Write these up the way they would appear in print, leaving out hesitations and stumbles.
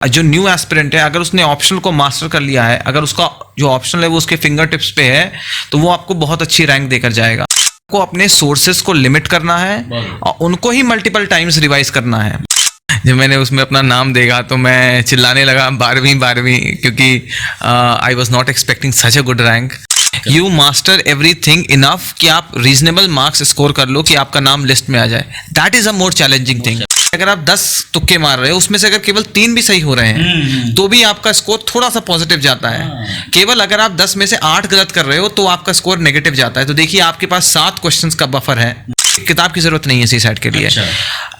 जो new aspirant है, अगर उसने ऑप्शनल को मास्टर कर लिया है, अगर उसका जो ऑप्शनल है वो उसके फिंगर टिप्स पे है, तो वो आपको बहुत अच्छी रैंक देकर जाएगा। आपको अपने सोर्सेज को लिमिट करना है और उनको ही मल्टीपल टाइम्स रिवाइज करना है। जब मैंने उसमें अपना नाम देखा तो मैं चिल्लाने लगा 12वीं, क्योंकि I was not expecting such a good rank. You master everything enough कि आप रीजनेबल मार्क्स स्कोर कर लो कि आपका नाम लिस्ट में आ जाए। That is a more challenging thing. अगर आप 10 तुक्के मार रहे हो, उसमें से अगर केवल 3 भी सही हो रहे हैं तो भी आपका स्कोर थोड़ा सा पॉजिटिव जाता है। केवल अगर आप 10 में से 8 गलत कर रहे हो तो आपका स्कोर नेगेटिव जाता है। तो देखिए आपके पास 7 क्वेश्चंस का बफर है। किताब की जरूरत नहीं है सीसैट के लिए। अच्छा।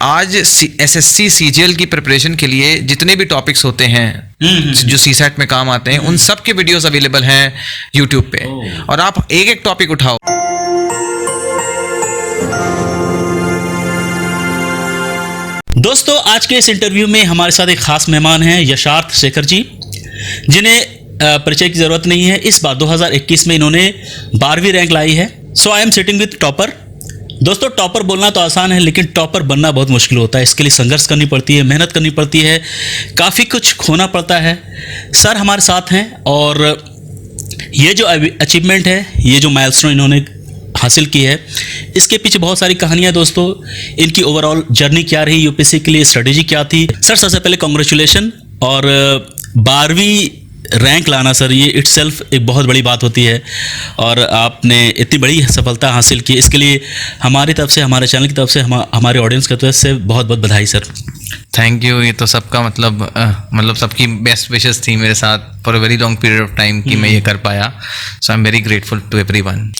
आज एसएससी सीजीएल की प्रिपरेशन के लिए जितने भी टॉपिक्स होते हैं जो सीसैट में काम आते हैं, उन सब के वीडियोस अवेलेबल हैं यूट्यूब पे, और आप एक एक टॉपिक उठाओ। दोस्तों, आज के इस इंटरव्यू में हमारे साथ एक खास मेहमान हैं यशार्थ शेखर जी, जिन्हें परिचय की जरूरत नहीं है। इस बार 2021 में इन्होंने 12वीं रैंक लाई है। So I am sitting with topper. दोस्तों, टॉपर बोलना तो आसान है, लेकिन टॉपर बनना बहुत मुश्किल होता है। इसके लिए संघर्ष करनी पड़ती है, मेहनत करनी पड़ती है, काफ़ी कुछ खोना पड़ता है। सर हमारे साथ हैं और ये जो अचीवमेंट है, ये जो माइलस्टोन इन्होंने हासिल की है, इसके पीछे बहुत सारी कहानियां। दोस्तों, इनकी ओवरऑल जर्नी क्या रही, यूपीएससी के लिए स्ट्रेटेजी क्या थी। सर सबसे पहले कॉन्ग्रेचुलेशन। और 12वीं रैंक लाना सर, ये इटसेल्फ एक बहुत बड़ी बात होती है, और आपने इतनी बड़ी सफलता हासिल की, इसके लिए हमारी तरफ से, हमारे चैनल की तरफ से, हमारे ऑडियंस की तरफ से बहुत बहुत बधाई सर। Thank you. ये तो सबका मतलब सबकी बेस्ट विशेस थी मेरे साथ for a very long period of time कि मैं ये कर पाया। So I am very grateful to everyone.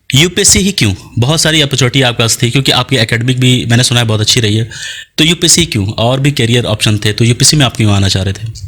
UPSC ही क्यों? बहुत सारी अपॉर्चुनिटी आपके पास थी, क्योंकि आपकी एकेडमिक भी मैंने सुना है बहुत अच्छी रही है, तो यूपीएससी क्यों? और भी करियर ऑप्शन थे, तो यूपीएससी में आप क्यों आना चाह रहे थे?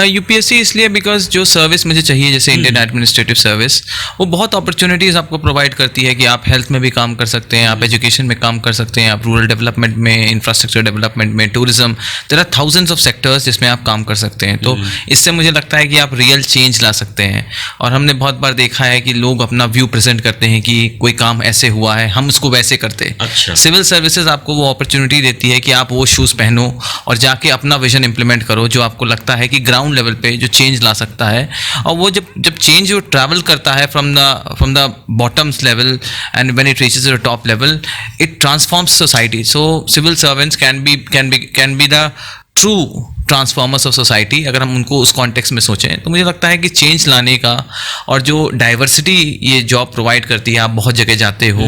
यूपीएससी इसलिए बिकॉज जो सर्विस मुझे चाहिए, जैसे इंडियन एडमिनिस्ट्रेटिव सर्विस, वो बहुत अपॉर्चुनिटीज़ आपको प्रोवाइड करती है कि आप हेल्थ में भी काम कर सकते हैं, आप एजुकेशन में काम कर सकते हैं, आप रूरल डेवलपमेंट में, इंफ्रास्ट्रक्चर डेवलपमेंट में, tourism, there are thousands of sectors जिसमें आप काम कर सकते हैं। तो इससे मुझे लगता है कि आप रियल चेंज ला सकते हैं। और हमने बहुत बार देखा है कि लोग अपना व्यू प्रेजेंट करते हैं कि कोई काम ऐसे हुआ है, हम उसको वैसे करते हैं। अच्छा। सिविल सर्विसेज आपको वो अपॉर्चुनिटी देती है कि आप वो शूज़ पहनो और जाके अपना विजन इंप्लीमेंट करो, जो आपको लगता है कि ग्राउंड लेवल पे जो चेंज ला सकता है। और वो जब चेंज वो ट्रैवल करता है from the bottoms level and when it reaches the top level, it transforms society. So civil servants can be the true transformers of society, अगर हम उनको उस कॉन्टेक्स्ट में सोचें। तो मुझे लगता है कि चेंज लाने का, और जो डाइवर्सिटी ये जॉब प्रोवाइड करती है, आप बहुत जगह जाते हो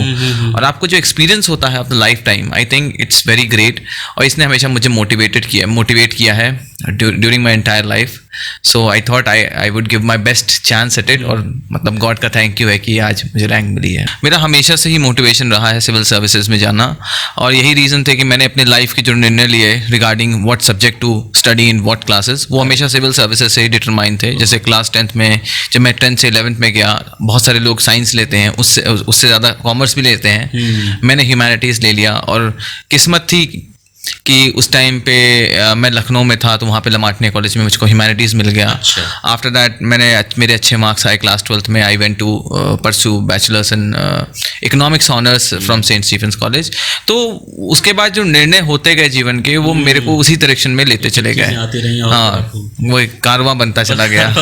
और आपको जो एक्सपीरियंस होता है of the life time, I think it's very great. और इसने हमेशा मुझे मोटिवेट किया है during my entire life. So I thought I would give my best chance at it. और मतलब गॉड का थैंक यू है कि आज मुझे रैंक मिली है। मेरा हमेशा से ही मोटिवेशन रहा है सिविल सर्विसेज में जाना, और यही रीज़न थे कि मैंने अपने लाइफ के जो निर्णय लिए regarding what subject to study in what classes, वो हमेशा सिविल सर्विसेज से ही डिटरमाइन थे। जैसे क्लास 10th में, जब मैं 10th से 11th में गया, बहुत सारे लोग साइंस लेते हैं, उससे ज़्यादा कॉमर्स भी लेते हैं। मैंने ह्यूमैनिटीज़ ले लिया, और किस्मत थी कि उस टाइम पे मैं लखनऊ में था, तो वहाँ पे लमाटने कॉलेज में मुझको ह्यूमैनिटीज़ मिल गया। आफ्टर दैट मेरे अच्छे मार्क्स आए क्लास 12th में। I went to pursue bachelors in economics honours from saint Stephen's college. तो उसके बाद जो निर्णय होते गए जीवन के, वो मेरे को उसी डायरेक्शन में लेते चले गए। हाँ, वो एक कारवां बनता चला गया।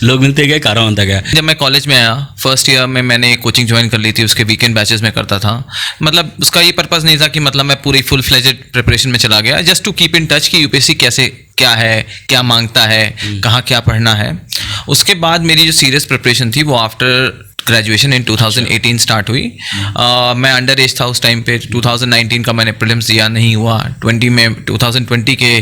लोग मिलते गए, कारवां बनता गया। जब मैं कॉलेज में आया, फर्स्ट ईयर में मैंने कोचिंग ज्वाइन कर ली थी, उसके वीकेंड बैचेस में करता था। मतलब उसका ये पर्पज़ नहीं था कि मतलब मैं पूरी फुल फ्लेजेड प्रिपरेशन में चला गया, just to keep in touch कि यूपीएससी कैसे, क्या है, क्या मांगता है, कहाँ क्या पढ़ना है। उसके बाद मेरी जो सीरियस प्रिपरेशन थी वो आफ्टर ग्रेजुएशन इन 2018 स्टार्ट हुई। मैं अंडर एज था उस टाइम पे। 2019 का मैंने प्रीलिम्स दिया, नहीं हुआ। 2020 के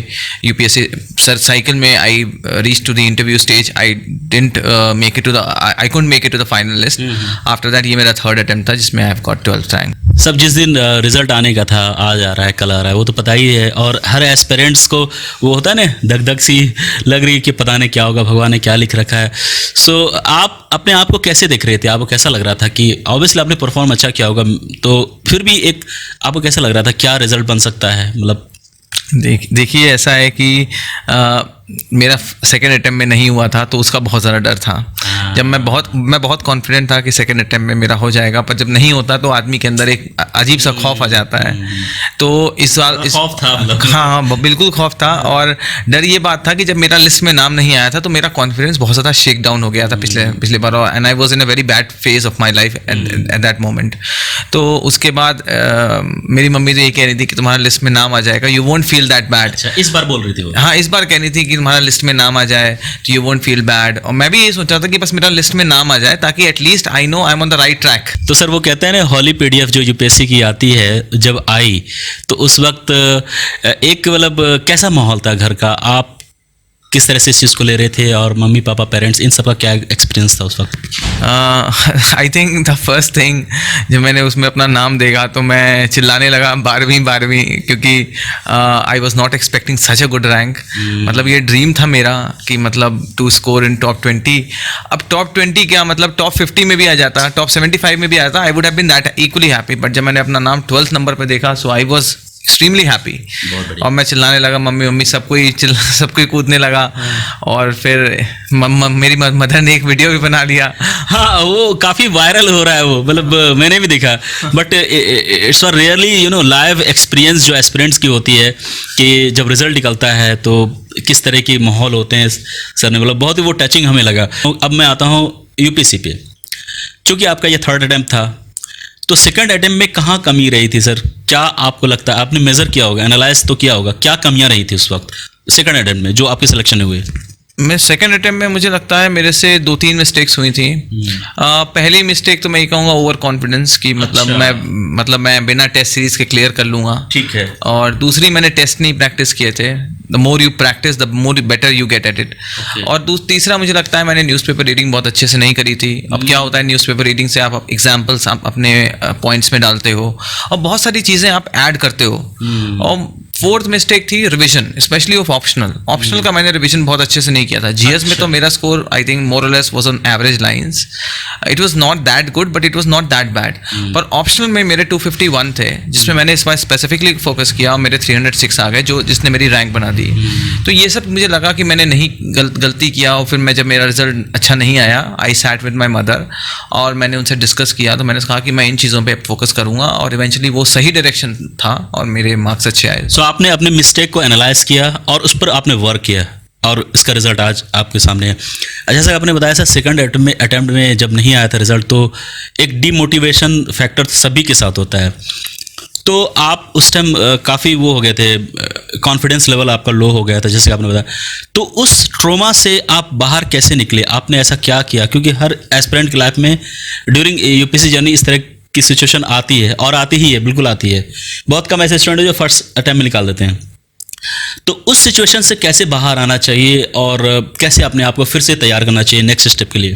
यूपीएससी सर साइकिल में I reach to the interview stage. I couldn't make it to the final list. After that ये मेरा 3rd अटेम्प्ट था, जिसमें I have got 12th rank. सब जिस दिन रिजल्ट आने का था, आज आ रहा है, कल आ रहा है, वो तो पता ही है। और हर एस्पिरेंट्स को वो होता है ना, धक धक सी लग रही है कि पता नहीं क्या होगा, भगवान ने क्या लिख रखा है। सो आप अपने आप को कैसे देख रहे थे? आपको कैसा लग रहा था कि ऑब्वियसली आपने परफॉर्म अच्छा किया होगा, तो फिर भी एक आपको कैसा लग रहा था, क्या रिजल्ट बन सकता है? मतलब देखिए ऐसा है कि मेरा सेकेंड अटेम्प्ट में नहीं हुआ था, तो उसका बहुत ज़्यादा डर था। जब मैं बहुत कॉन्फिडेंट था कि सेकेंड अटेम्प्ट में मेरा हो जाएगा, पर जब नहीं होता तो आदमी के अंदर एक अजीब सा खौफ आ जाता है। तो इस साल खौफ था मतलब। हाँ, बिल्कुल खौफ था। और डर ये बात था कि जब मेरा लिस्ट में नाम नहीं आया था तो मेरा कॉन्फिडेंस बहुत ज़्यादा शेक डाउन हो गया था पिछले बार, and I was in a very bad phase of my life at that moment. तो उसके बाद मेरी मम्मी तो ये कह रही थी कि तुम्हारा लिस्ट में नाम आ जाएगा, you won't feel that bad. अच्छा, इस बार बोल रही थी वो? हाँ, इस बार कह रही थी कि तुम्हारा लिस्ट में नाम आ जाए तो यू वोंट फील बैड। और मैं भी ये सोचा था कि बस मेरा लिस्ट में नाम आ जाए ताकि at least I know I am on the right track. तो सर वो कहते हैं ना, हॉली पीडीएफ जो यूपीएससी की आती है जब आई तो उस वक्त एक मतलब कैसा माहौल था घर का? आप किस तरह से इस चीज़ को ले रहे थे, और मम्मी पापा पेरेंट्स इन सब का क्या एक्सपीरियंस था उस वक्त? I think the first thing जब मैंने उसमें अपना नाम देखा तो मैं चिल्लाने लगा 12वीं, क्योंकि I was not expecting such a good rank. मतलब ये ड्रीम था मेरा कि मतलब टू स्कोर इन टॉप 20। अब टॉप 20 क्या, मतलब टॉप 50 में भी आ जाता, टॉप 75 में भी आ जाता, I would have been that equally happy. But जब मैंने अपना नाम 12th नंबर पर देखा so I was extremely happy, और मैं चिल्लाने लगा मम्मी सब कोई कूदने लगा। और फिर मेरी मदर ने एक वीडियो भी बना लिया। हाँ, वो काफ़ी वायरल हो रहा है वो, मतलब मैंने भी देखा। But it's for rarely live experience जो एस्पिरेंट्स की होती है कि जब रिजल्ट निकलता है तो किस तरह के माहौल होते हैं। सर ने बोला बहुत ही वो टचिंग हमें लगा। अब मैं आता हूँ यूपीएससी पे। चूँकि आपका ये 3rd अटेम्प्ट था, तो सेकंड अटेम्प्ट में कहाँ कमी रही थी सर? क्या आपको लगता है, आपने मेजर किया होगा, एनालाइज तो किया होगा, क्या कमियां रही थी उस वक्त सेकंड अटेम्प्ट में जो आपके सिलेक्शन में हुए? मैं सेकंड अटेम्प्ट में मुझे लगता है मेरे से 2-3 मिस्टेक्स हुई थी। पहली मिस्टेक तो मैं ये कहूँगा ओवर कॉन्फिडेंस की, मतलब मैं बिना टेस्ट सीरीज के क्लियर कर लूँगा। ठीक है। और दूसरी, मैंने टेस्ट नहीं प्रैक्टिस किए थे। The more you practice the more better you get at it. और तीसरा मुझे लगता है मैंने न्यूज़पेपर रीडिंग बहुत अच्छे से नहीं करी थी। अब क्या होता है न्यूज़पेपर रीडिंग से आप एग्जाम्पल्स आप अपने पॉइंट्स में डालते हो और बहुत सारी चीज़ें आप ऐड करते हो। और 4th मिस्टेक थी रिवीजन, स्पेशली ऑफ ऑप्शनल का मैंने रिवीजन बहुत अच्छे से नहीं किया था। जीएस में तो मेरा स्कोर आई थिंक मोर और less was on average lines. It was not that good but it was not that bad. पर ऑप्शनल में मेरे 251 थे, जिसमें मैंने इस बार स्पेसिफिकली फोकस किया और मेरे 306 आ गए, जिसने मेरी रैंक बना दी। तो ये सब मुझे लगा कि मैंने नहीं गलती किया। और फिर जब मेरा रिजल्ट अच्छा नहीं आया, I sat with my mother और मैंने उनसे डिस्कस किया। तो मैंने कहा कि मैं इन चीज़ों पर फोकस करूँगा, और इवेंचुअली वो सही डायरेक्शन था और मेरे मार्क्स अच्छे आए। आपने अपने मिस्टेक को एनालाइज किया और उस पर आपने वर्क किया, और इसका रिजल्ट आज आपके सामने है। जैसा आपने बताया सर, सेकंड अटेम्प्ट में जब नहीं आया था रिजल्ट, तो एक डीमोटिवेशन फैक्टर सभी के साथ होता है। तो आप उस टाइम काफ़ी वो हो गए थे, कॉन्फिडेंस लेवल आपका लो हो गया था जैसे आपने बताया। तो उस ट्रोमा से आप बाहर कैसे निकले? आपने ऐसा क्या किया? क्योंकि हर एस्पिरेंट की लाइफ में ड्यूरिंग यूपीएससी जर्नी इस तरह की सिचुएशन आती है, और आती ही है, बिल्कुल आती है। बहुत कम ऐसे स्टूडेंट जो फर्स्ट अटेम्प्ट में निकाल देते हैं। तो उस सिचुएशन से कैसे बाहर आना चाहिए और कैसे अपने आप को फिर से तैयार करना चाहिए नेक्स्ट स्टेप के लिए?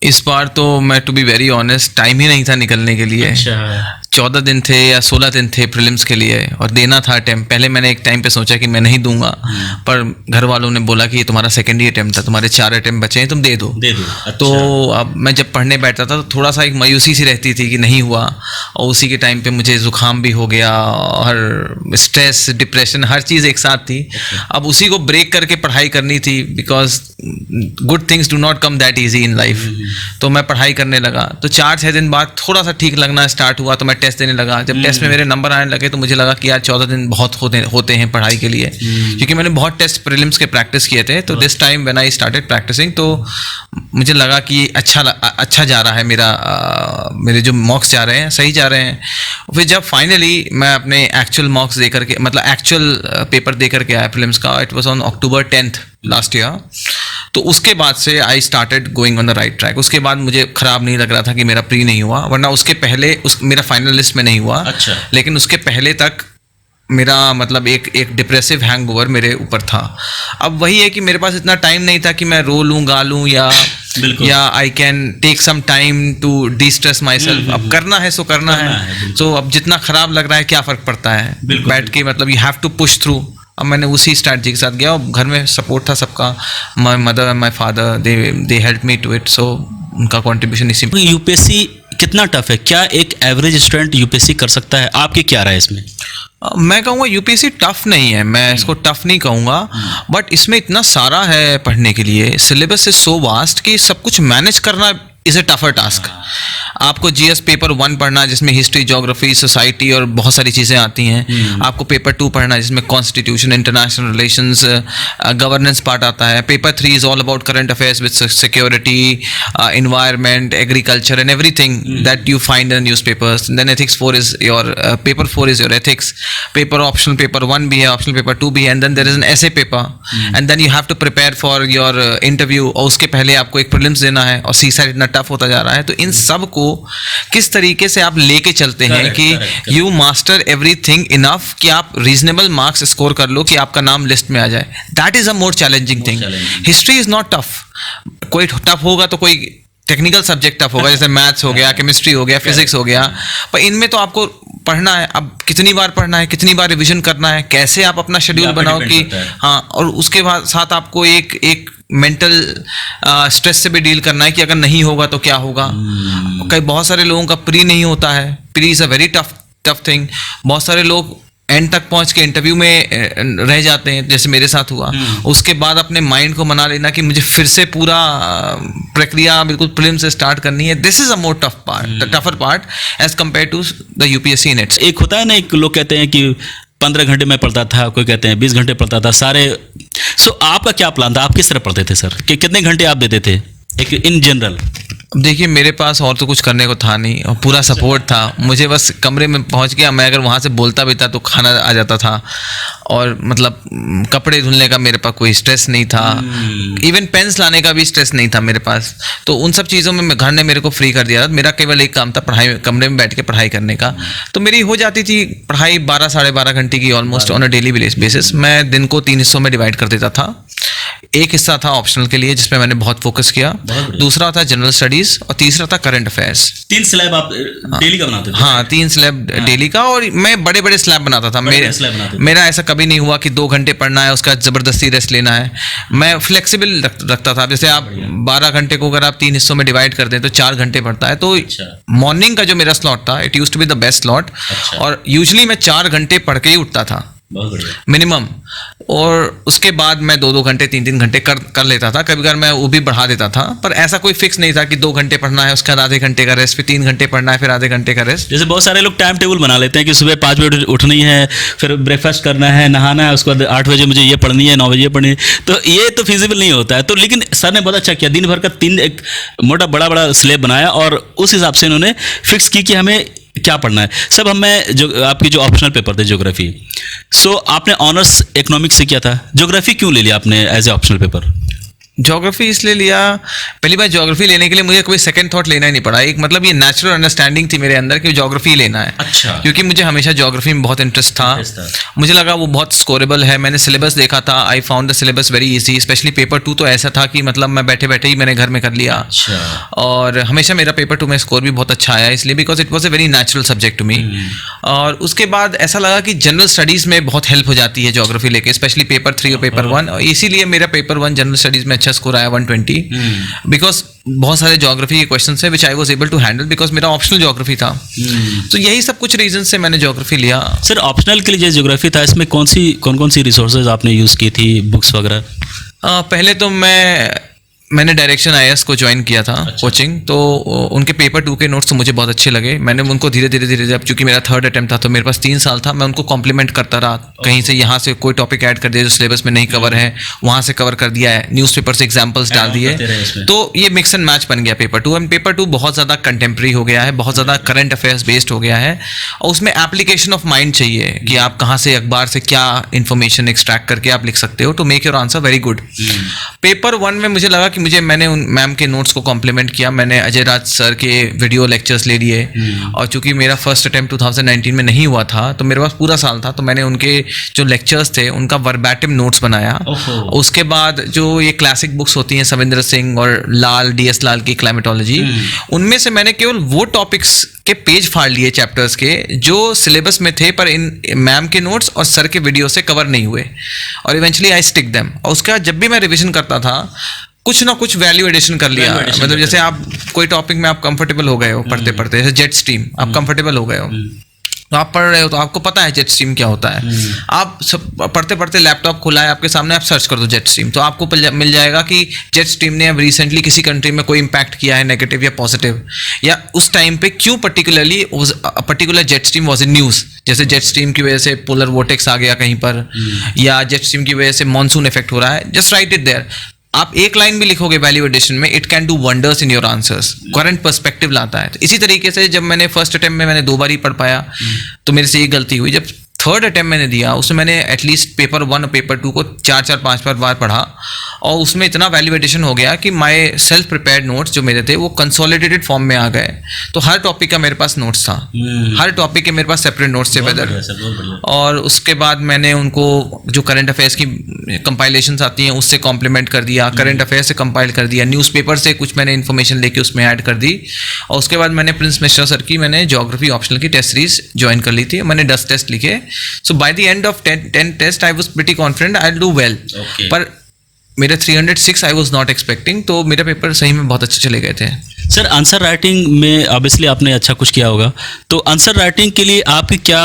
इस बार तो मैं to be very honest time ही नहीं था निकलने के लिए। अच्छा। 14 दिन थे या 16 दिन थे प्रीलिम्स के लिए, और देना था अटेम्प्ट। पहले मैंने एक टाइम पे सोचा कि मैं नहीं दूंगा, पर घर वालों ने बोला कि ये तुम्हारा सेकेंड ही अटेम्प्ट था, तुम्हारे 4 अटेम्प्ट बचे हैं, तुम दे दो। अच्छा। तो अब मैं जब पढ़ने बैठता था तो थोड़ा सा एक मायूसी सी रहती थी कि नहीं हुआ, और उसी के टाइम पे मुझे ज़ुकाम भी हो गया और स्ट्रेस, डिप्रेशन, हर चीज़ एक साथ थी। अब उसी को ब्रेक करके पढ़ाई करनी थी, because good things do not come that easy in life. तो मैं पढ़ाई करने लगा। तो 4-6 दिन बाद थोड़ा सा ठीक लगना स्टार्ट हुआ, तो मैं टेस्ट देने लगा। जब टेस्ट में मेरे नंबर आने लगे तो मुझे लगा कि यार 14 दिन बहुत होते हैं पढ़ाई के लिए, क्योंकि मैंने बहुत टेस्ट प्रीलिम्स के प्रैक्टिस किए थे। तो this time when I started practising, तो मुझे लगा कि अच्छा जा रहा है मेरे जो मॉक्स जा रहे हैं सही जा रहे हैं। फिर जब फाइनली मैं अपने एक्चुअल मॉक्स दे करके, मतलब एक्चुअल पेपर दे करके आया प्रीलिम्स का, it was on October 10th last year. तो उसके बाद से I started going on the right track. उसके बाद मुझे ख़राब नहीं लग रहा था कि मेरा प्री नहीं हुआ, वरना उसके पहले मेरा फाइनल लिस्ट में नहीं हुआ। अच्छा। लेकिन उसके पहले तक मेरा मतलब एक डिप्रेसिव हैंगओवर मेरे ऊपर था। अब वही है कि मेरे पास इतना टाइम नहीं था कि मैं रो लूँ, गा लूँ, या I can take some time to destress myself. अब करना है सो करना है। तो अब जितना ख़राब लग रहा है क्या फ़र्क पड़ता है, बैठ के मतलब you have to push through. अब मैंने उसी स्ट्रैटेजी के साथ गया, और घर में सपोर्ट था सबका, my mother and my father, they help me to it. So उनका कंट्रीब्यूशन इसी। यूपीएससी कितना टफ है? क्या एक एवरेज स्टूडेंट यूपीएससी कर सकता है? आपकी क्या राय है इसमें? मैं कहूँगा यूपीएससी टफ नहीं है, मैं इसको टफ नहीं कहूँगा, बट इसमें इतना सारा है पढ़ने के लिए, सिलेबस इज सो वास्ट कि सब कुछ मैनेज करना इज़ ए टफर टास्क। आपको जीएस पेपर 1 पढ़ना है जिसमें हिस्ट्री, ज्योग्राफी, सोसाइटी और बहुत सारी चीज़ें आती हैं। आपको पेपर 2 पढ़ना है जिसमें constitution, international relations, governance part आता है। Paper 3 is all about current affairs with security, environment, agriculture and everything that you find in newspapers. Then ethics 4 is your paper 4 is your ethics. Paper optional paper 1 भी है, optional paper 2 भी है, and then there is an essay paper, and then you have to prepare for your interview, और उसके पहले आपको एक prelims देना है, और CSAT इतना टफ होता जा रहा है। तो इन सब को किस तरीके से आप लेके चलते हैं कि यू मास्टर एवरीथिंग इनफ कि आप रीजनेबल मार्क्स स्कोर कर लो कि आपका नाम लिस्ट में आ जाए। That is a more challenging thing. History is not tough. कोई टफ होगा तो कोई टेक्निकल सब्जेक्ट टफ होगा, जैसे मैथ्स हो गया, केमिस्ट्री हो गया, फिजिक्स हो गया, पर इनमें तो आपको पढ़ना है। अब कितनी बार पढ़ना है, कितनी बार रिवीजन करना है, कैसे आप अपना शेड्यूल बनाओ कि हाँ, और उसके बाद साथ आपको एक मेंटल स्ट्रेस से भी डील करना है कि अगर नहीं होगा तो क्या होगा। कई बहुत सारे लोगों का प्री नहीं होता है। Pre is a very tough thing. बहुत सारे लोग एंड तक पहुंच के इंटरव्यू में रह जाते हैं, जैसे मेरे साथ हुआ। उसके बाद अपने माइंड को मना लेना कि मुझे फिर से पूरा प्रक्रिया बिल्कुल प्रीलिम से स्टार्ट करनी है। This is a more tough part, the tougher part as compare to the UPSC nets. एक होता है ना, एक लोग कहते हैं कि 15 घंटे में पढ़ता था, कोई कहते हैं 20 घंटे पढ़ता था सारे। सो आपका क्या प्लान था? आप किस तरह पढ़ते थे सर? कि कितने घंटे आप देते थे एक इन जनरल? देखिए, मेरे पास और तो कुछ करने को था नहीं, और पूरा सपोर्ट था। मुझे बस कमरे में पहुंच गया, मैं अगर वहाँ से बोलता भी था तो खाना आ जाता था, और मतलब कपड़े धुलने का मेरे पास कोई स्ट्रेस नहीं था। इवन पेन्स लाने का भी स्ट्रेस नहीं था मेरे पास। तो उन सब चीज़ों में घर ने मेरे को फ्री कर दिया था। मेरा केवल एक काम था, पढ़ाई, कमरे में बैठ के पढ़ाई करने का। तो मेरी हो जाती थी पढ़ाई 12 साढ़े 12 घंटे की almost on a daily basis. मैं दिन को 3 हिस्सों में डिवाइड कर देता था। एक हिस्सा था ऑप्शनल के लिए जिसमें मैंने बहुत फोकस किया, दूसरा था जनरल स्टडीज, और तीसरा था करंट अफेयर्स। 3 स्लैब आप डेली का बनाते थे? हाँ, 3 स्लैब डेली का, और मैं बड़े बड़े स्लैब बनाता था। मेरा ऐसा कभी नहीं हुआ कि 2 घंटे पढ़ना है उसका जबरदस्ती रेस्ट लेना है। मैं फ्लेक्सिबल रखता था। जैसे आप 12 घंटे को अगर आप 3 हिस्सों में डिवाइड कर दें तो 4 घंटे पढ़ता है। तो मॉर्निंग का जो मेरा स्लॉट था, it used to be the best slot, और यूजुअली मैं 4 घंटे पढ़ के ही उठता था मिनिमम, और उसके बाद मैं 2-2 घंटे 3-3 घंटे कर लेता था। कभी कभी मैं वो भी बढ़ा देता था, पर ऐसा कोई फिक्स नहीं था कि 2 घंटे पढ़ना है, उसके बाद आधे घंटे का रेस्ट, फिर 3 घंटे पढ़ना है, फिर आधे घंटे का रेस्ट। जैसे बहुत सारे लोग टाइम टेबल बना लेते हैं कि सुबह 5 बजे उठनी है, फिर ब्रेकफास्ट करना है, नहाना है, उसके बाद 8 बजे मुझे ये पढ़नी है, 9 बजे पढ़नी है। तो ये तो फिजिबल नहीं होता है। तो लेकिन सर ने बहुत अच्छा किया, दिन भर का 3 एक मोटा बड़ा स्लेब बनाया, और उस हिसाब से इन्होंने फिक्स की कि हमें क्या पढ़ना है। सब हमें जो आपकी जो ऑप्शनल पेपर थे ज्योग्राफी, सो आपने ऑनर्स इकोनॉमिक्स से किया था, ज्योग्राफी क्यों ले लिया आपने as a optional paper? Geography इसलिए लिया, पहली बार ज्योग्राफी लेने के लिए मुझे कोई सेकंड थॉट लेना ही नहीं पड़ा। एक मतलब ये नेचुरल अंडरस्टैंडिंग थी मेरे अंदर कि ज्योग्राफी लेना है। अच्छा। क्योंकि मुझे हमेशा ज्योग्राफी में बहुत इंटरेस्ट था। मुझे लगा वो बहुत स्कोरेबल है। मैंने सिलेबस देखा था, I found the syllabus very easy. Specially paper 2 तो ऐसा था कि मतलब मैं बैठे बैठे ही मैंने घर में कर लिया। अच्छा। और हमेशा मेरा पेपर 2 में स्कोर भी बहुत अच्छा आया, इसलिए because it was a very natural subject to me. और उसके बाद ऐसा लगा कि जनरल स्टडीज़ में बहुत हेल्प हो जाती है ज्योग्राफी लेके, स्पेशली पेपर 3 और पेपर 1, और इसीलिए मेरा पेपर 1 जनरल स्टडीज़ में अच्छा स्कोर आया, 120, बिकॉज बहुत सारे ज्योग्राफी के क्वेश्चन है which I was able to handle because मेरा ऑप्शनल ज्योग्राफी था। तो यही सब कुछ रीजन से मैंने ज्योग्राफी लिया। सर, ऑप्शनल के लिए जो ज्योग्राफी था, इसमें कौन कौन सी रिसोर्सेज आपने यूज़ की थी, बुक्स वगैरह? पहले तो मैंने डायरेक्शन आईएएस को ज्वाइन किया था। अच्छा। कोचिंग, तो उनके पेपर 2 के नोट्स मुझे बहुत अच्छे लगे। मैंने उनको धीरे धीरे जब चूंकि मेरा 3rd अटेम्प्ट था तो मेरे पास 3 साल था, मैं उनको कॉम्प्लीमेंट करता रहा। कहीं से यहाँ से कोई टॉपिक ऐड कर दिया जो सिलेबस में नहीं कवर है, वहाँ से कवर कर दिया है, न्यूज़पेपर से एग्जाम्पल्स डाल दिए। तो ये मिक्स एंड मैच बन गया पेपर 2। एंड पेपर 2 बहुत ज़्यादा कंटेम्प्रेरी हो गया है, बहुत ज़्यादा करंट अफेयर्स बेस्ड हो गया है, और उसमें एप्लीकेशन ऑफ माइंड चाहिए कि आप कहाँ से अखबार से क्या इन्फॉर्मेशन एक्सट्रैक्ट करके आप लिख सकते हो to make your answer very good. Paper 1 में मुझे लगा कि मैंने उन मैम के नोट्स को कॉम्प्लीमेंट किया। मैंने अजय राज सर के वीडियो लेक्चर्स ले लिए, और चूंकि मेरा फर्स्ट अटेम्प्ट 2019 में नहीं हुआ था तो मेरे पास पूरा साल था, तो मैंने उनके जो लेक्चर्स थे उनका वर्बैटिम नोट्स बनाया। उसके बाद जो ये क्लासिक बुक्स होती हैं सविंदर सिंह और लाल, DS लाल की क्लाइमेटोलॉजी, उनमें से मैंने केवल वो टॉपिक्स के पेज फाड़ लिए चैप्टर्स के जो सिलेबस में थे पर इन मैम के नोट्स और सर के वीडियो से कवर नहीं हुए, और इवेंचुअली आई स्टिक देम। और उसके बाद जब भी मैं रिविजन करता था कुछ ना कुछ वैल्यू एडिशन कर लिया। मतलब जैसे आप कोई टॉपिक में आप कंफर्टेबल हो गए हो पढ़ते पढ़ते, जैसे जेट स्ट्रीम आप कंफर्टेबल हो गए हो, तो आप पढ़ रहे हो तो आपको पता है जेट स्ट्रीम क्या होता है। आप सब पढ़ते पढ़ते लैपटॉप खुला है आपके सामने, आप सर्च कर दो जेट स्ट्रीम, तो आपको मिल जाएगा कि जेट स्ट्रीम ने अब रिसेंटली किसी कंट्री में कोई इम्पैक्ट किया है नेगेटिव या पॉजिटिव, या उस टाइम पे क्यों particular jet stream was in news. जैसे जेट स्ट्रीम की वजह से पोलर वोर्टेक्स आ गया कहीं पर, या जेट स्ट्रीम की वजह से मानसून इफेक्ट हो रहा है, जस्ट राइट इट देयर। आप एक लाइन भी लिखोगे वैल्यू एडिशन में, it can do wonders in your answers, current perspective लाता है। तो इसी तरीके से जब मैंने फर्स्ट अटेम्प्ट में मैंने 2 बार ही पढ़ पाया, तो मेरे से ये गलती हुई। जब थर्ड अटेम्प्ट मैंने दिया, उसमें मैंने एटलीस्ट पेपर 1 और पेपर 2 को 4-5 बार पढ़ा, और उसमें इतना वैल्यू एडिशन हो गया कि माय सेल्फ प्रिपेयर्ड नोट्स जो मेरे थे वो कंसोलिडेटेड फॉर्म में आ गए। तो हर टॉपिक का मेरे पास नोट्स था, हर टॉपिक के मेरे पास सेपरेट नोट्स थे वेदर। और उसके बाद मैंने उनको जो करंट अफेयर्स की कंपाइलेशंस आती हैं उससे कॉम्प्लीमेंट कर दिया, करंट अफेयर्स से कंपाइल कर दिया, न्यूज़पेपर से कुछ मैंने इन्फॉर्मेशन लेके उसमें ऐड कर दी। और उसके बाद मैंने प्रिंस मिश्रा सर की मैंने ज्योग्राफी ऑप्शनल की टेस्ट सीरीज ज्वाइन कर ली थी, मैंने 10 टेस्ट लिखे। So by the end of 10 tests, I was pretty confident I'll do well. Okay. पर मेरे 306 I was not expecting, तो मेरे पेपर सही में बहुत अच्छे चले गए थे। सर आंसर राइटिंग में ऑब्वियसली आपने अच्छा कुछ किया होगा, तो आंसर राइटिंग के लिए आपकी क्या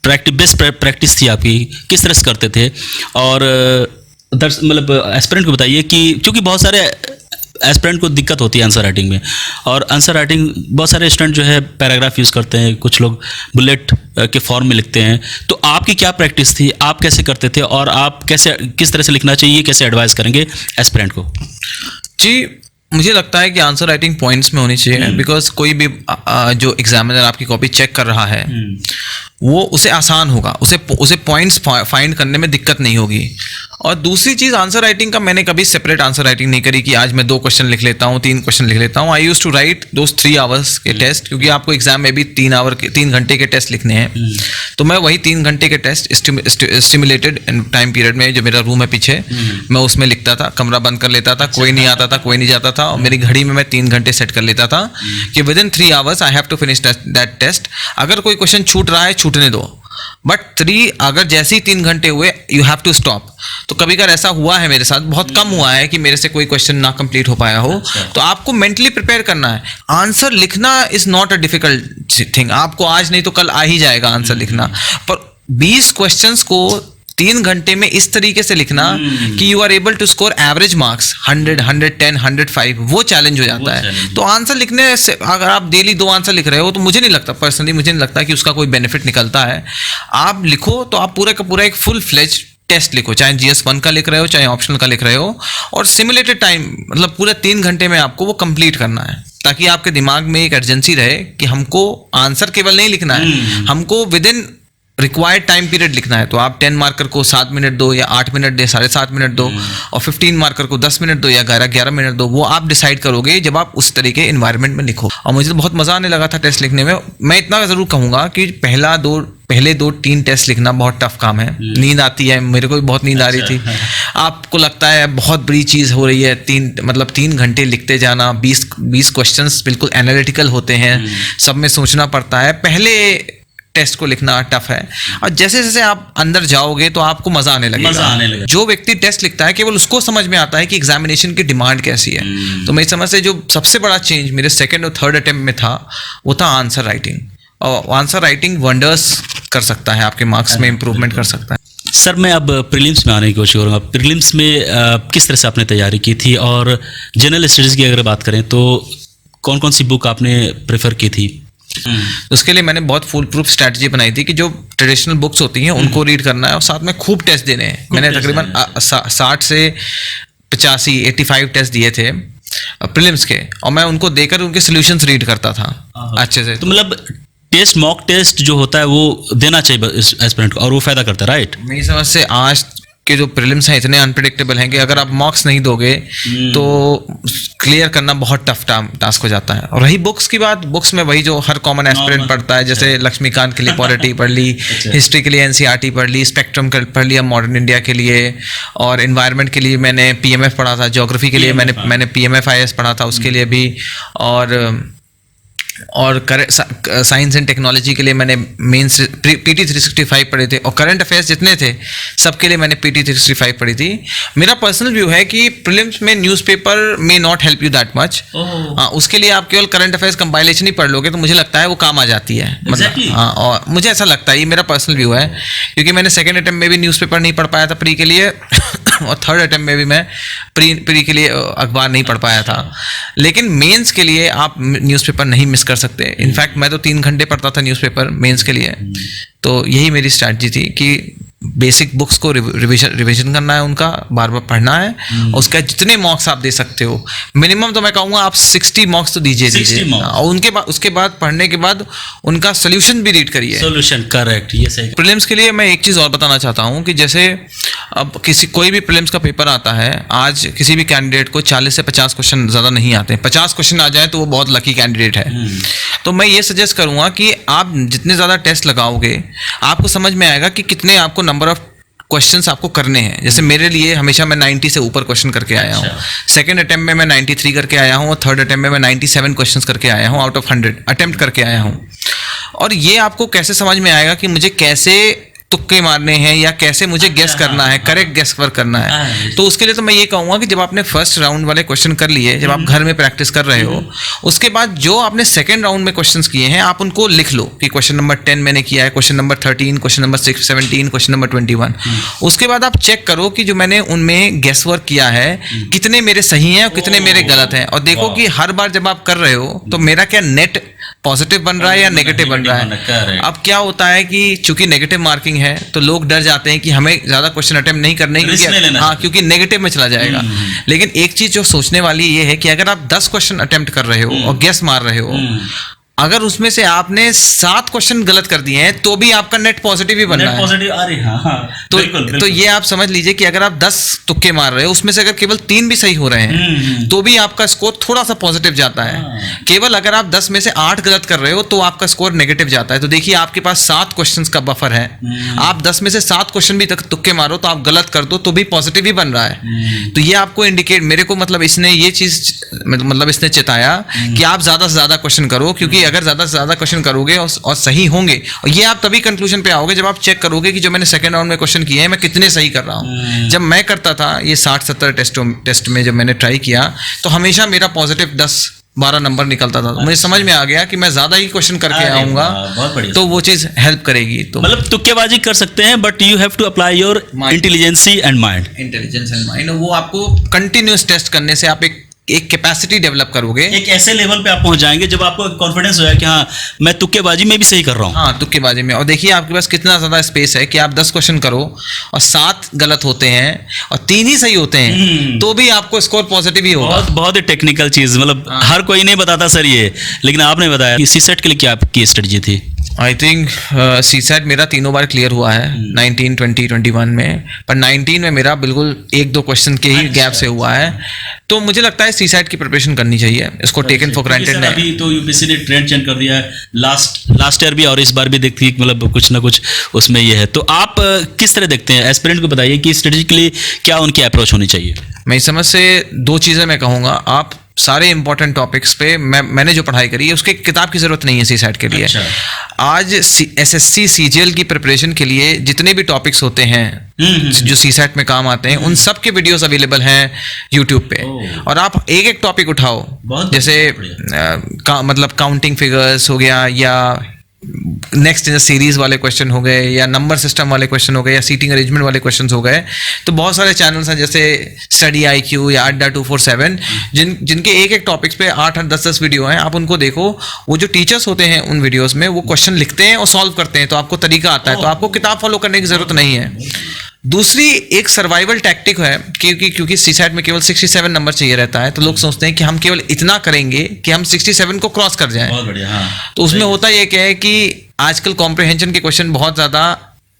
बेस्ट प्रैक्टिस थी आपकी, किस तरह से करते थे? और मतलब एस्पिरेंट को बताइए कि क्योंकि बहुत सारे एस्पिरेंट को दिक्कत होती है आंसर राइटिंग में, और आंसर राइटिंग बहुत सारे स्टूडेंट जो है पैराग्राफ यूज़ करते हैं, कुछ लोग बुलेट के फॉर्म में लिखते हैं। तो आपकी क्या प्रैक्टिस थी, आप कैसे करते थे, और आप किस तरह से लिखना चाहिए, कैसे एडवाइस करेंगे एस्पिरेंट को? जी, मुझे लगता है कि आंसर राइटिंग पॉइंट्स में होनी चाहिए, बिकॉज कोई भी जो एग्जामिनर आपकी कॉपी चेक कर रहा है वो उसे आसान होगा, उसे पॉइंट्स फाइंड करने में दिक्कत नहीं होगी। और दूसरी चीज़, आंसर राइटिंग का मैंने कभी सेपरेट आंसर राइटिंग नहीं करी कि आज मैं 2 क्वेश्चन लिख लेता हूँ, 3 क्वेश्चन लिख लेता हूँ। I use to write those 3 hours के टेस्ट, क्योंकि आपको एग्जाम में भी 3 घंटे के टेस्ट लिखने हैं। तो मैं वही 3 घंटे के टेस्ट स्टिमुलेटेड टाइम पीरियड में, जो मेरा रूम है पीछे, मैं उसमें लिखता था, कमरा बंद कर लेता था, कोई नहीं आता था, कोई नहीं जाता था, और मेरी घड़ी में मैं 3 घंटे सेट कर लेता था कि within 3 hours I have to finish that test. अगर कोई क्वेश्चन छूट रहा है छूटने दो, बट 3 अगर जैसे ही 3 घंटे हुए यू हैव टू स्टॉप। तो कभी कभार ऐसा हुआ है मेरे साथ, बहुत कम हुआ है कि मेरे से कोई क्वेश्चन ना कंप्लीट हो पाया हो। तो आपको मेंटली प्रिपेयर करना है। आंसर लिखना is not a difficult thing, आपको आज नहीं तो कल आ ही जाएगा आंसर लिखना। पर 20 क्वेश्चंस को 3 घंटे में इस तरीके से लिखना कि you are able to score average marks 100, 110, 105, वो चैलेंज हो जाता है। तो आंसर लिखने से अगर आप डेली 2 आंसर लिख रहे हो, तो मुझे नहीं लगता, पर्सनली मुझे नहीं लगता कि उसका कोई बेनिफिट निकलता है। आप लिखो तो आप पूरा का पूरा एक फुल फ्लेज टेस्ट लिखो, चाहे GS1 का लिख रहे हो, चाहे ऑप्शनल का लिख रहे हो, और सिमुलेटेड टाइम, मतलब पूरा 3 घंटे में आपको वो कंप्लीट करना है, ताकि आपके दिमाग में एक अर्जेंसी रहे कि हमको आंसर केवल नहीं लिखना है, हमको with in required time period लिखना है। तो आप 10 मार्कर को 7 मिनट दो, या 8 मिनट दे, 7.5 मिनट दो, और 15 मार्कर को 10 मिनट दो, या 11 मिनट दो, वो आप डिसाइड करोगे जब आप उस तरीके इन्वायरमेंट में लिखो। और मुझे तो बहुत मजा आने लगा था टेस्ट लिखने में। मैं इतना जरूर कहूंगा कि पहले 2-3 टेस्ट लिखना बहुत टफ काम है, नींद आती है, मेरे को भी बहुत नींद आ रही थी। आपको लगता है बहुत बड़ी चीज हो रही है, 3 घंटे लिखते जाना, 20 क्वेश्चंस बिल्कुल एनालिटिकल होते हैं, सब में सोचना पड़ता है। पहले टेस्ट को लिखना टफ है, और जैसे जैसे आप अंदर जाओगे तो आपको मजा आने लगेगा। जो व्यक्ति टेस्ट लिखता है केवल उसको समझ में आता है कि एग्जामिनेशन की डिमांड कैसी है। तो मेरी समझ से जो सबसे बड़ा चेंज मेरे 2nd और 3rd अटेम्प्ट में था, वो था आंसर राइटिंग। और आंसर राइटिंग वंडर्स कर सकता है, आपके मार्क्स में इंप्रूवमेंट कर सकता है। सर मैं अब प्रीलिम्स में आने की कोशिश करूँगा। प्रीलिम्स में किस तरह से आपने तैयारी की थी, और जनरल स्टडीज़ की अगर बात करें तो कौन कौन सी बुक आपने प्रेफर की थी? उसके लिए मैंने बहुत फुल प्रूफ स्ट्रैटेजी बनाई थी कि जो ट्रेडिशनल बुक्स होती हैं उनको रीड करना है, और साथ में खूब टेस्ट देने हैं। मैंने तकरीबन 60 से 85 टेस्ट दिए थे प्रीलिम्स के, और मैं उनको देकर उनके सॉल्यूशंस रीड करता था अच्छे से। तो मतलब टेस्ट, मॉक टेस्ट जो होता है वो देना चाहिए एस्पिरेंट को, और वो फायदा करता है, राइट? मेरी समझ से आज के जो प्रीलिम्स हैं इतने अनप्रेडिक्टेबल हैं कि अगर आप मॉक्स नहीं दोगे तो क्लियर करना बहुत टफ टास्क हो जाता है। और रही बुक्स की बात, बुक्स में वही जो हर कॉमन एस्पिरेंट पढ़ता है, जैसे लक्ष्मीकांत के लिए पॉलिटी पढ़ ली, हिस्ट्री के लिए NCERT पढ़ ली, स्पेक्ट्रम पढ़ लिया मॉडर्न इंडिया के लिए, और एनवायरनमेंट के लिए मैंने PMF पढ़ा था, ज्योग्राफी के लिए मैंने PMF IS पढ़ा था उसके लिए भी, और और साइंस एंड टेक्नोलॉजी के लिए मैंने मेंस PT 365 पढ़े थे, और करंट अफेयर्स जितने थे सबके लिए मैंने PT 365 पढ़ी थी। मेरा पर्सनल व्यू है कि प्रीलिम्स में newspaper may not help you that much. उसके लिए आप केवल करंट अफेयर्स कंपाइलेशन ही पढ़ लोगे तो मुझे लगता है वो काम आ जाती है। Exactly. हाँ, और मुझे ऐसा लगता है, ये मेरा पर्सनल व्यू है, क्योंकि मैंने सेकेंड अटेम्प्ट में भी न्यूज़पेपर नहीं पढ़ पाया था प्री के लिए और थर्ड अटेम्प्ट में भी मैं प्री के लिए अखबार नहीं पढ़ पाया था। लेकिन मेंस के लिए आप न्यूज़पेपर नहीं मिस कर सकते। इनफैक्ट मैं तो 3 घंटे पढ़ता था न्यूज़पेपर मेंस के लिए। तो यही मेरी स्ट्रैटेजी थी कि बेसिक बुक्स को रिवीजन करना है, उनका बार बार पढ़ना है, और उसका जितने मॉक्स आप दे सकते हो, मिनिमम तो मैं कहूँगा आप 60 मॉक्स तो दीजिए, और उसके बाद पढ़ने के बाद उनका सोल्यूशन भी रीड करिए। सोल्यूशन करेक्ट, ये सही। प्रीलिम्स के लिए मैं एक चीज़ और बताना चाहता हूँ कि जैसे अब कोई भी प्रीलिम्स का पेपर आता है, आज किसी भी कैंडिडेट को 40 से 50 क्वेश्चन ज़्यादा नहीं आते हैं। 50 क्वेश्चन आ जाए तो वो बहुत लकी कैंडिडेट है। तो मैं ये सजेस्ट करूँगा कि आप जितने ज़्यादा टेस्ट लगाओगे आपको समझ में आएगा कि कितने आपको नंबर ऑफ क्वेश्चंस आपको करने हैं। जैसे मेरे लिए हमेशा मैं 90 से ऊपर क्वेश्चन करके आया हूँ। सेकंड अटेम्प्ट में मैं 93 करके आया हूँ, और थर्ड अटेम्प्ट में मैं 97 क्वेश्चंस करके आया हूँ आउट ऑफ 100 अटेम्प्ट करके आया हूँ। और ये आपको कैसे समझ में आएगा कि मुझे कैसे तुक्के मारने हैं या कैसे मुझे गेस करना है, करेक्ट गेस वर्क करना है। तो उसके लिए तो मैं ये कहूँगा कि जब आपने फर्स्ट राउंड वाले क्वेश्चन कर लिए, जब आप घर में प्रैक्टिस कर रहे हो, उसके बाद जो आपने सेकंड राउंड में क्वेश्चंस किए हैं आप उनको लिख लो कि क्वेश्चन नंबर 10 मैंने किया है, question number 13, question number 17, question number 21। उसके बाद आप चेक करो कि जो मैंने उनमें गेस वर्क किया है कितने मेरे सही हैं और कितने मेरे गलत हैं, और देखो कि हर बार जब आप कर रहे हो तो मेरा क्या नेट पॉजिटिव बन रहा है या नेगेटिव बन रहा है। अब क्या होता है कि चूंकि नेगेटिव मार्किंग है तो लोग डर जाते हैं कि हमें ज्यादा क्वेश्चन अटेम्प्ट नहीं करने, क्योंकि नेगेटिव में चला जाएगा। लेकिन एक चीज जो सोचने वाली ये है कि अगर आप 10 क्वेश्चन अटेम्प्ट कर रहे हो और गेस मार रहे हो, अगर उसमें से आपने 7 क्वेश्चन गलत कर दिए हैं तो भी आपका नेट पॉजिटिव ही बन रहा है। पॉजिटिव, अरे हाँ, तो बिल्कुल, बिल्कुल। तो ये आप समझ लीजिए कि अगर आप 10 तुक्के मार रहे हो, उसमें से अगर केवल 3 भी सही हो रहे हैं तो भी आपका स्कोर थोड़ा सा पॉजिटिव जाता है। केवल अगर आप 10 में से 8 गलत कर रहे हो तो आपका स्कोर नेगेटिव जाता है। तो देखिए आपके पास 7 क्वेश्चन का बफर है, आप 10 में से 7 क्वेश्चन भी तुक्के मारो तो आप गलत कर दो तो भी पॉजिटिव ही बन रहा है। तो ये आपको इंडिकेट, मेरे को मतलब इसने ये चीज मतलब इसने चिताया कि आप ज्यादा से ज्यादा क्वेश्चन करो, क्योंकि अगर ज्यादा से ज्यादा क्वेश्चन करोगे और सही होंगे, और ये आप तभी कंक्लूजन पे आओगे जब आप चेक करोगे कि जो मैंने सेकंड राउंड में क्वेश्चन किए हैं मैं कितने सही कर रहा हूँ। जब मैं करता था ये 60-70 टेस्ट में जब मैंने ट्राई किया तो हमेशा मेरा पॉजिटिव 10-12 नंबर निकलता था। मुझे समझ में आ गया कि मैं ज्यादा ही क्वेश्चन करके आऊंगा तो वो चीज हेल्प करेगी। तो मतलब तुक्केबाजी कर सकते हैं, but you have to apply your intelligency and mind. Intelligence and mind, वो आपको कंटिन्यूस टेस्ट करने से आप एक कैपेसिटी डेवलप करोगे, एक ऐसे लेवल पे आप पहुंच जाएंगे जब आपको कॉन्फिडेंस हो जाए कि हाँ मैं तुक्केबाजी में भी सही कर रहा हूँ। हाँ, तुक्केबाजी में। और देखिए आपके पास कितना ज्यादा स्पेस है कि आप 10 क्वेश्चन करो और 7 गलत होते हैं और 3 ही सही होते हैं तो भी आपको स्कोर पॉजिटिव ही होगा। बहुत ही टेक्निकल चीज, मतलब हर कोई नहीं बताता सर ये, लेकिन आपने बताया। सीसेट के लिए क्या आपकी स्ट्रेटजी थी? आई थिंक सीसेट मेरा 3 बार क्लियर हुआ है, 19, 20, 21 में, पर 19 में मेरा बिल्कुल 1 2 क्वेश्चन के ही गैप से हुआ है। तो मुझे लगता है सीसेट की प्रिपरेशन करनी चाहिए, इसको टेकन फॉर ग्रांटेड नहीं। अभी तो यूपीएससी ने ट्रेंड चेंज कर दिया है, लास्ट ईयर भी और इस बार भी देखती है, मतलब कुछ ना कुछ उसमें ये है। तो आप किस तरह देखते हैं? एस्पिरेंट को बताइए कि स्ट्रेटेजिकली क्या उनकी अप्रोच होनी चाहिए। मैं इस समझ से 2 चीज़ें मैं कहूँगा। आप सारे इंपॉर्टेंट टॉपिक्स पे मैंने जो पढ़ाई करी है उसके किताब की जरूरत नहीं है सीसेट के लिए। अच्छा। आज एसएससी सीजीएल की प्रिपरेशन के लिए जितने भी टॉपिक्स होते हैं जो सीसेट में काम आते हैं उन सब के वीडियोस अवेलेबल हैं यूट्यूब पे, और आप एक टॉपिक उठाओ, जैसे मतलब काउंटिंग फिगर्स हो गया, या नेक्स्ट सीरीज वाले क्वेश्चन हो गए, या नंबर सिस्टम वाले क्वेश्चन हो गए, या सीटिंग अरेंजमेंट वाले क्वेश्चन हो गए। तो बहुत सारे चैनल्स हैं जैसे स्टडी IQ या अड्डा 247 जिनके एक टॉपिक्स पे 8-10 वीडियो हैं। आप उनको देखो, वो जो टीचर्स होते हैं उन वीडियोस में वो क्वेश्चन लिखते हैं और सॉल्व करते हैं, तो आपको तरीका आता है, तो आपको किताब फॉलो करने की जरूरत नहीं है। दूसरी एक सर्वाइवल टैक्टिक है, क्योंकि सीसेट में केवल 67 नंबर चाहिए रहता है, तो लोग सोचते हैं कि हम केवल इतना करेंगे कि हम 67 को क्रॉस कर जाएं। बहुत बढ़िया, हाँ। तो उसमें होता ये क्या है कि आजकल कॉम्प्रिहेंशन के क्वेश्चन बहुत ज़्यादा,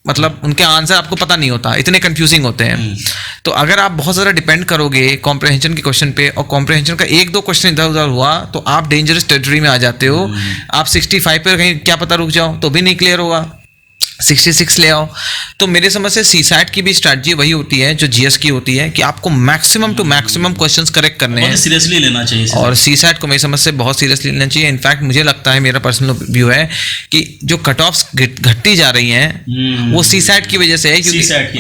मतलब उनके आंसर आपको पता नहीं होता, इतने कंफ्यूजिंग होते हैं। तो अगर आप बहुत ज़्यादा डिपेंड करोगे कॉम्प्रिहेंशन के क्वेश्चन पे, और कॉम्प्रिहेंशन का 1 2 क्वेश्चन इधर उधर हुआ तो आप डेंजरस टेरिटरी में आ जाते हो। आप 65 पे कहीं क्या पता रुक जाओ तो भी नहीं क्लियर होगा। 66 ले आओ। तो मेरे समझ से सीसैट की भी स्ट्रैटेजी वही होती है जो जीएस की होती है कि आपको maximum to maximum questions correct करने हैं, सीरियसली लेना चाहिए इसे। और सीसैट को मेरी समझ से बहुत सीरियसली लेना चाहिए। इनफैक्ट मुझे लगता है, मेरा पर्सनल व्यू है कि जो कट ऑफ्स घटती जा रही हैं वो सीसैट की वजह से है, क्योंकि CSAT की,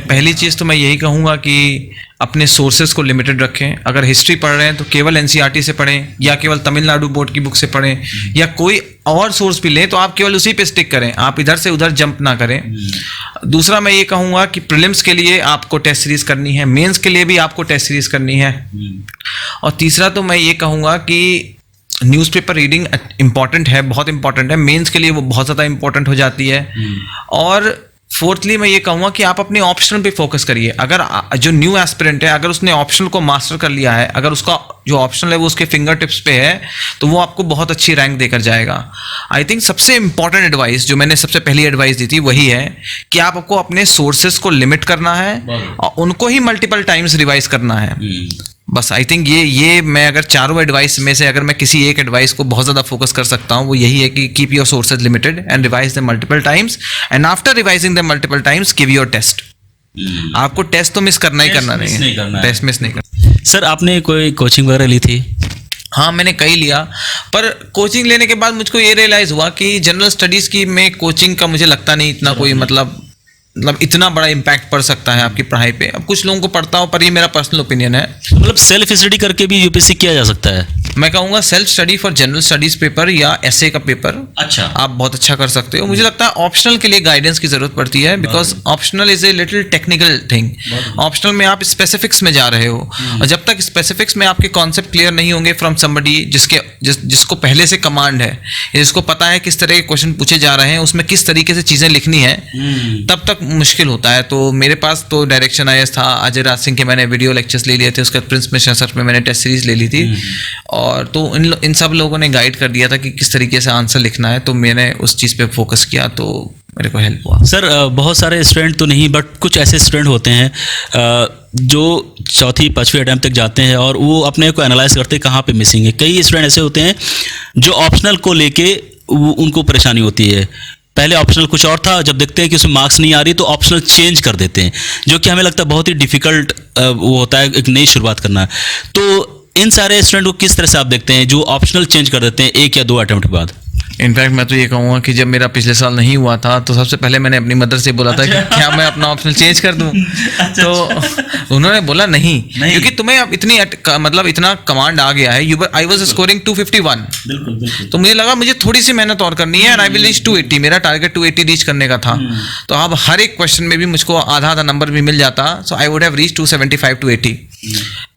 पहली चीज़ तो मैं यही कहूँगा कि अपने सोर्सेज को लिमिटेड रखें। अगर हिस्ट्री पढ़ रहे हैं तो केवल एनसीईआरटी से पढ़ें, या केवल तमिलनाडु बोर्ड की बुक से पढ़ें, या कोई और सोर्स भी लें तो आप केवल उसी पे स्टिक करें, आप इधर से उधर जंप ना करें। दूसरा मैं ये कहूँगा कि प्रीलिम्स के लिए आपको टेस्ट सीरीज करनी है, मेंस के लिए भी आपको टेस्ट सीरीज करनी है। और तीसरा तो मैं ये कहूँगा कि न्यूज़पेपर रीडिंग इंपॉर्टेंट है, बहुत इंपॉर्टेंट है, मेंस के लिए वो बहुत ज़्यादा इंपॉर्टेंट हो जाती है। और फोर्थली मैं ये कहूँगा कि आप अपने ऑप्शनल पे फोकस करिए। अगर जो न्यू एस्पिरेंट है, अगर उसने ऑप्शनल को मास्टर कर लिया है, अगर उसका जो ऑप्शनल है वो उसके फिंगर टिप्स पे है, तो वो आपको बहुत अच्छी रैंक देकर जाएगा। आई थिंक सबसे इंपॉर्टेंट एडवाइस जो मैंने सबसे पहली एडवाइस दी थी वही है कि आपको अपने सोर्सेज को लिमिट करना है और उनको ही मल्टीपल टाइम्स रिवाइज करना है। बस आई थिंक ये मैं अगर चारों एडवाइस में से अगर मैं किसी एक एडवाइस को बहुत ज़्यादा फोकस कर सकता हूँ वो यही है कि keep your sources limited and revise them multiple times, and after revising them multiple times give your test. आपको टेस्ट तो मिस करना ही करना नहीं है, टेस्ट मिस नहीं करना। सर आपने कोई कोचिंग वगैरह ली थी? हाँ, मैंने कई लिया, पर कोचिंग लेने के बाद मुझको ये रियलाइज़ हुआ कि जनरल स्टडीज़ की में कोचिंग का मुझे लगता नहीं इतना कोई मतलब इतना बड़ा इम्पैक्ट पड़ सकता है आपकी पढ़ाई पे। अब कुछ लोगों को पढ़ता हो, पर ये मेरा पर्सनल ओपिनियन है। मतलब सेल्फ स्टडी करके भी यूपीएससी किया जा सकता है? मैं कहूँगा self study for general studies paper या एसए का पेपर अच्छा आप बहुत अच्छा कर सकते हो। मुझे लगता है ऑप्शनल के लिए गाइडेंस की जरूरत पड़ती है, because optional is a little technical thing. Optional में आप स्पेसिफिक्स में जा रहे हो, और जब तक स्पेसिफिक्स में आपके कॉन्सेप्ट क्लियर नहीं होंगे फ्रॉम समबडी जिसको पहले से कमांड है, जिसको पता है किस तरह के क्वेश्चन पूछे जा रहे हैं, उसमें किस तरीके से चीज़ें लिखनी है, तब तक मुश्किल होता है। तो मेरे पास तो डायरेक्शन आईएएस था, अजय राज सिंह के मैंने वीडियो लेक्चर्स ले लिए थे, उसके बाद प्रिंस मिश्रा सर में मैंने टेस्ट सीरीज ले ली थी, और तो इन सब लोगों ने गाइड कर दिया था कि किस तरीके से आंसर लिखना है, तो मैंने उस चीज़ पे फोकस किया, तो मेरे को हेल्प हुआ। सर बहुत सारे स्टूडेंट तो नहीं, बट कुछ ऐसे स्टूडेंट होते हैं जो चौथी पाँचवीं अटैम्प्ट तक जाते हैं और वो अपने को एनालाइज करते हैं कहाँ पे मिसिंग है। कई स्टूडेंट ऐसे होते हैं जो ऑप्शनल को लेके उनको परेशानी होती है। पहले ऑप्शनल कुछ और था, जब देखते हैं कि उसमें मार्क्स नहीं आ रही तो ऑप्शनल चेंज कर देते हैं, जो कि हमें लगता है बहुत ही डिफिकल्ट वो होता है एक नई शुरुआत करना। तो इन सारे स्टूडेंट को किस तरह से आप देखते हैं जो ऑप्शनल चेंज कर देते हैं 1 या 2 अटेम्प्ट के बाद? इनफैक्ट मैं तो ये कहूँगा कि जब मेरा पिछले साल नहीं हुआ था तो सबसे पहले मैंने अपनी मदर से बोला था कि क्या मैं अपना ऑप्शनल चेंज कर दूं। तो उन्होंने बोला नहीं, क्योंकि तुम्हें अब इतनी मतलब इतना कमांड आ गया है। आई वाज स्कोरिंग 251, बिल्कुल। तो मुझे लगा मुझे थोड़ी सी मेहनत और करनी है, एंड आई विल रीच 280। मेरा टारगेट 280 रीच करने का था। तो अब हर एक क्वेश्चन में भी मुझको आधा नंबर भी मिल जाता, सो आई वुड हैव रीच 275 280।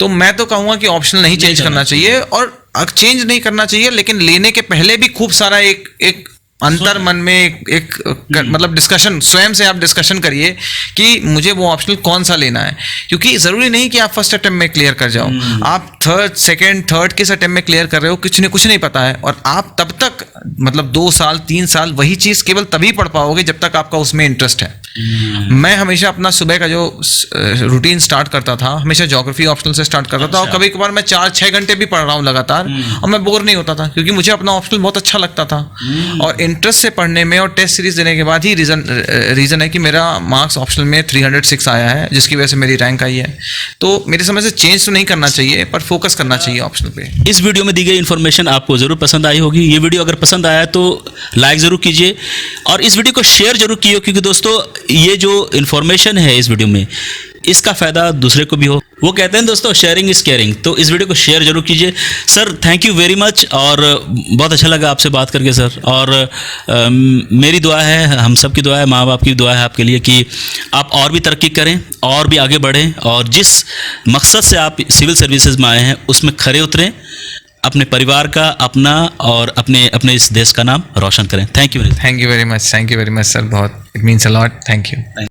तो मैं तो कहूँगा कि ऑप्शनल नहीं चेंज करना चाहिए, और चेंज नहीं करना चाहिए, लेकिन लेने के पहले भी खूब सारा एक अंतर मन में एक मतलब डिस्कशन, स्वयं से आप डिस्कशन करिए कि मुझे वो ऑप्शनल कौन सा लेना है, क्योंकि ज़रूरी नहीं कि आप फर्स्ट अटेम्प्ट में क्लियर कर जाओ। आप थर्ड किस अटेम्प्ट में क्लियर कर रहे हो कुछ नहीं पता है, और आप तब तक मतलब 2 साल 3 साल वही चीज़ केवल तभी पढ़ पाओगे जब तक आपका उसमें इंटरेस्ट है। मैं हमेशा अपना सुबह का जो रूटीन स्टार्ट करता था, हमेशा ज्योग्राफी ऑप्शनल से स्टार्ट करता था, और कभी कभार मैं 4-6 घंटे भी पढ़ रहा हूँ लगातार, और मैं बोर नहीं होता था, क्योंकि मुझे अपना ऑप्शनल बहुत अच्छा लगता था। और इंटरेस्ट से पढ़ने में और टेस्ट सीरीज देने के बाद ही रीज़न है कि मेरा मार्क्स ऑप्शनल में 306 आया है, जिसकी वजह से मेरी रैंक आई है। तो मेरे समझ से चेंज तो नहीं करना चाहिए, पर फोकस करना चाहिए ऑप्शनल पे। इस वीडियो में दी गई इन्फॉर्मेशन आपको ज़रूर पसंद आई होगी। ये वीडियो अगर पसंद आया तो लाइक ज़रूर कीजिए, और इस वीडियो को शेयर जरूर कीजिए, क्योंकि दोस्तों ये जो इन्फॉर्मेशन है इस वीडियो में, इसका फ़ायदा दूसरे को भी हो। वो कहते हैं दोस्तों शेयरिंग इज़ केयरिंग, तो इस वीडियो को शेयर जरूर कीजिए। Sir thank you very much, और बहुत अच्छा लगा आपसे बात करके सर। और मेरी दुआ है, हम सब की दुआ है, माँ बाप की दुआ है आपके लिए कि आप और भी तरक्की करें और भी आगे बढ़ें, और जिस मकसद से आप सिविल सर्विसेज में आए हैं उसमें खरे उतरें, अपने परिवार का, अपना और अपने इस देश का नाम रोशन करें। Thank you very much. Thank you very much sir, बहुत it means a lot. Thank you.